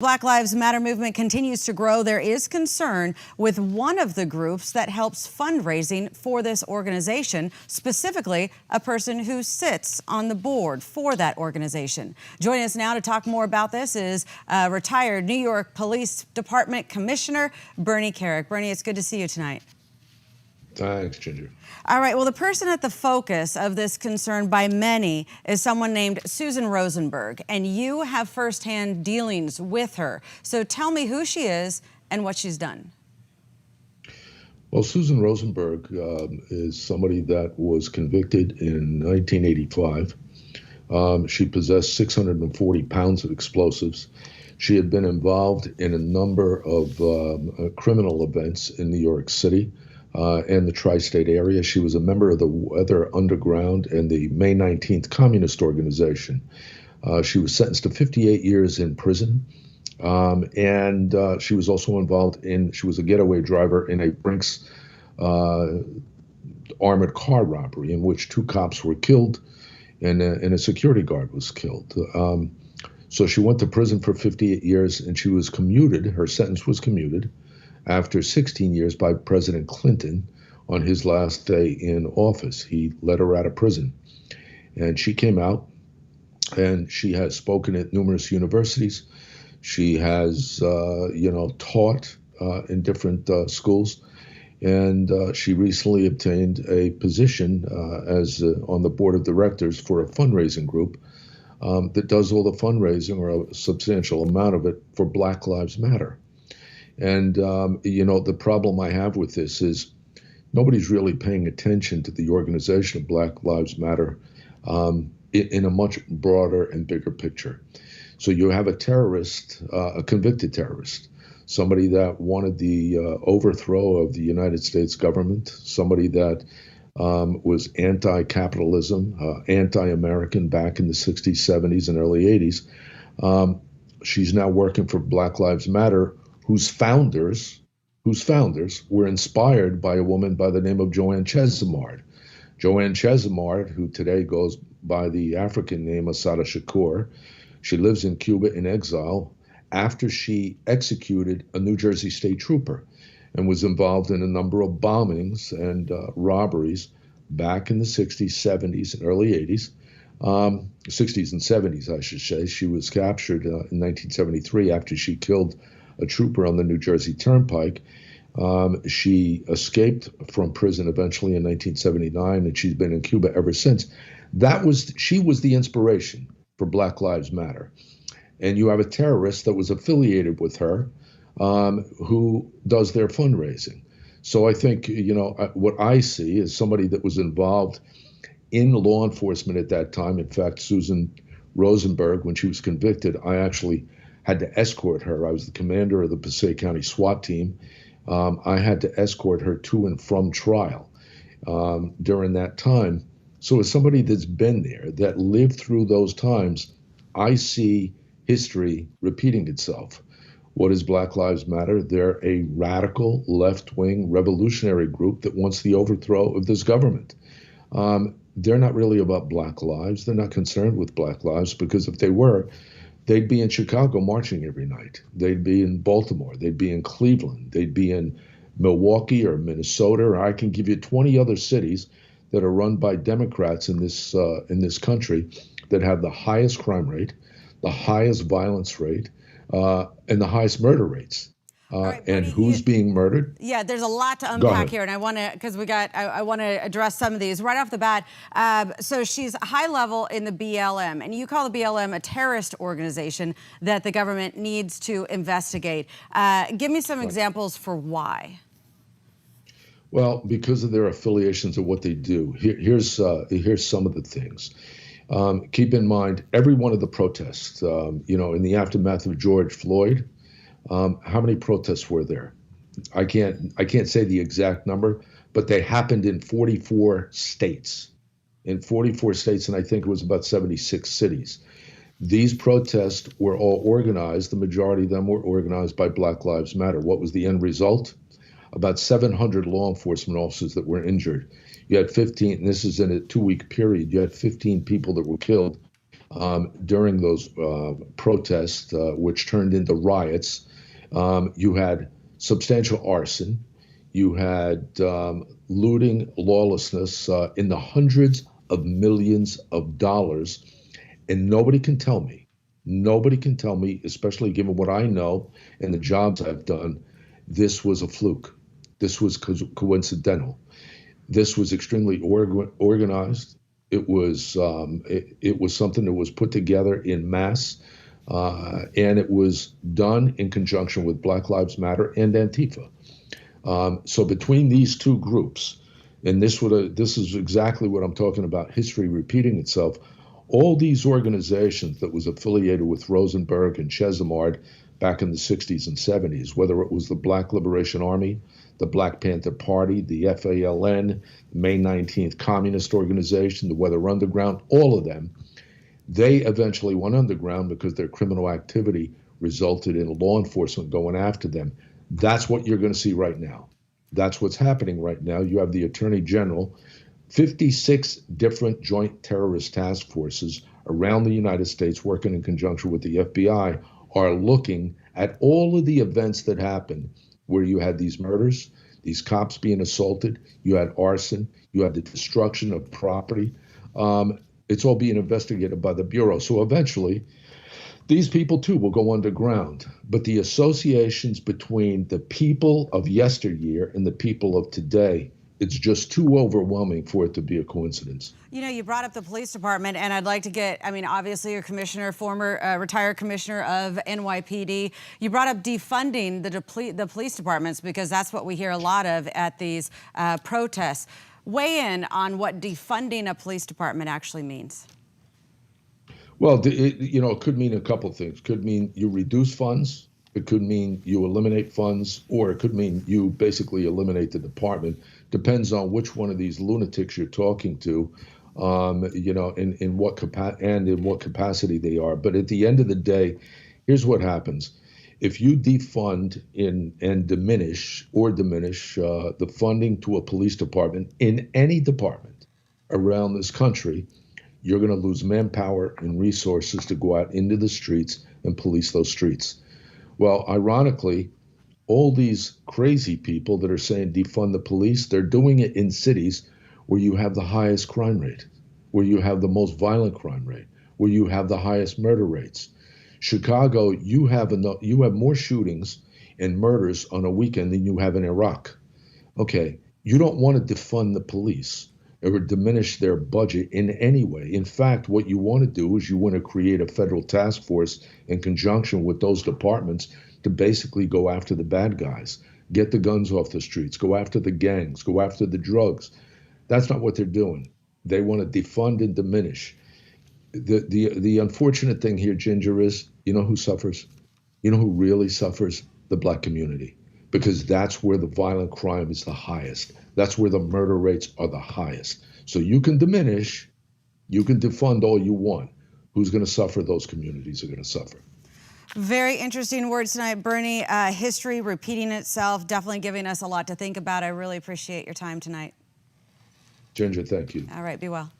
Black Lives Matter movement continues to grow. There is concern with one of the groups that helps fundraising for this organization, specifically a person who sits on the board for that organization. Joining us now to talk more about this is retired New York Police Department Commissioner Bernie Kerik. Bernie, it's good to see you tonight. Thanks, Ginger. All right, well, the person at the focus of this concern by many is someone named Susan Rosenberg, and you have firsthand dealings with her. So tell me who she is and what she's done. Well, Susan Rosenberg is somebody that was convicted in 1985. She possessed 640 pounds of explosives. She had been involved in a number of criminal events in New York City and the tri-state area. She was a member of the Weather Underground and the May 19th Communist Organization. She was sentenced to 58 years in prison. And she was also involved she was a getaway driver in a Brinks armored car robbery in which 2 cops were killed and a security guard was killed. So she went to prison for 58 years and she was commuted. Her sentence was commuted after 16 years by President Clinton on his last day in office. He let her out of prison. And she came out and she has spoken at numerous universities. She has, taught in different schools. And she recently obtained a position as on the board of directors for a fundraising group that does all the fundraising, or a substantial amount of it, for Black Lives Matter. And, the problem I have with this is nobody's really paying attention to the organization of Black Lives Matter in a much broader and bigger picture. So you have a terrorist, a convicted terrorist, somebody that wanted the overthrow of the United States government, somebody that was anti-capitalism, anti-American back in the 60s, 70s, and early 80s. She's now working for Black Lives Matter, whose founders were inspired by a woman by the name of Joanne Chesimard. Joanne Chesimard, who today goes by the African name Assata Shakur. She lives in Cuba in exile after she executed a New Jersey state trooper and was involved in a number of bombings and robberies back in the 60s, 70s, and early 80s. 60s and 70s, I should say. She was captured in 1973 after she killed a trooper on the New Jersey Turnpike. She escaped from prison eventually in 1979, and she's been in Cuba ever since. She was the inspiration for Black Lives Matter. And you have a terrorist that was affiliated with her who does their fundraising. So I think, what I see is somebody that was involved in law enforcement at that time. In fact, Susan Rosenberg, when she was convicted, I actually had to escort her. I was the commander of the Passaic County SWAT team. I had to escort her to and from trial during that time. So as somebody that's been there, that lived through those times, I see history repeating itself. What is Black Lives Matter? They're a radical left-wing revolutionary group that wants the overthrow of this government. They're not really about Black lives. They're not concerned with Black lives, because if they were, they'd be in Chicago marching every night. They'd be in Baltimore. They'd be in Cleveland. They'd be in Milwaukee or Minnesota. Or I can give you 20 other cities that are run by Democrats in this country that have the highest crime rate, the highest violence rate, and the highest murder rates. Right, and Bernie, who's being murdered? Yeah, there's a lot to unpack here, and I want to, because I want to address some of these right off the bat. So she's high level in the BLM, and you call the BLM a terrorist organization that the government needs to investigate. Give me some examples for why. Well, because of their affiliations of what they do. Here's some of the things. Keep in mind, every one of the protests, in the aftermath of George Floyd, how many protests were there? I can't say the exact number, but they happened in 44 states. In 44 states, and I think it was about 76 cities. These protests were all organized. The majority of them were organized by Black Lives Matter. What was the end result? About 700 law enforcement officers that were injured. You had 15, and this is in a 2-week period, you had 15 people that were killed during those protests, which turned into riots. You had substantial arson. You had looting, lawlessness in the hundreds of millions of dollars. And nobody can tell me, especially given what I know and the jobs I've done, this was a fluke. This was coincidental. This was extremely organized. It was something that was put together in mass, and it was done in conjunction with Black Lives Matter and Antifa. So between these two groups, and this is exactly what I'm talking about, history repeating itself. All these organizations that was affiliated with Rosenberg and Chesimard back in the 60s and 70s, whether it was the Black Liberation Army, the Black Panther Party, the FALN, the May 19th Communist Organization, the Weather Underground, all of them, they eventually went underground because their criminal activity resulted in law enforcement going after them. That's what you're going to see right now. That's what's happening right now. You have the Attorney General, 56 different joint terrorist task forces around the United States working in conjunction with the FBI are looking at all of the events that happened where you had these murders, these cops being assaulted, you had arson, you had the destruction of property. It's all being investigated by the Bureau. So eventually, these people too will go underground. But the associations between the people of yesteryear and the people of today, it's just too overwhelming for it to be a coincidence. You know, you brought up the police department, and I'd like to get, I mean, obviously you're commissioner, former retired commissioner of NYPD. You brought up defunding the police departments because that's what we hear a lot of at these protests. Weigh in on what defunding a police department actually means. Well, it could mean a couple of things. It could mean you reduce funds. It could mean you eliminate funds, or it could mean you basically eliminate the department. Depends on which one of these lunatics you're talking to, in what capacity they are. But at the end of the day, here's what happens. If you defund and diminish the funding to a police department in any department around this country, you're going to lose manpower and resources to go out into the streets and police those streets. Well, ironically, all these crazy people that are saying defund the police, they're doing it in cities where you have the highest crime rate, where you have the most violent crime rate, where you have the highest murder rates. Chicago, you have more shootings and murders on a weekend than you have in Iraq. Okay, you don't want to defund the police or diminish their budget in any way. In fact, what you want to do is you want to create a federal task force in conjunction with those departments to basically go after the bad guys, get the guns off the streets, go after the gangs, go after the drugs. That's not what they're doing. They want to defund and diminish. The unfortunate thing here, Ginger, is you know who suffers? You know who really suffers? The Black community. Because that's where the violent crime is the highest. That's where the murder rates are the highest. So you can diminish, you can defund all you want. Who's going to suffer? Those communities are going to suffer. Very interesting words tonight, Bernie. History repeating itself, definitely giving us a lot to think about. I really appreciate your time tonight. Ginger, thank you. All right, be well.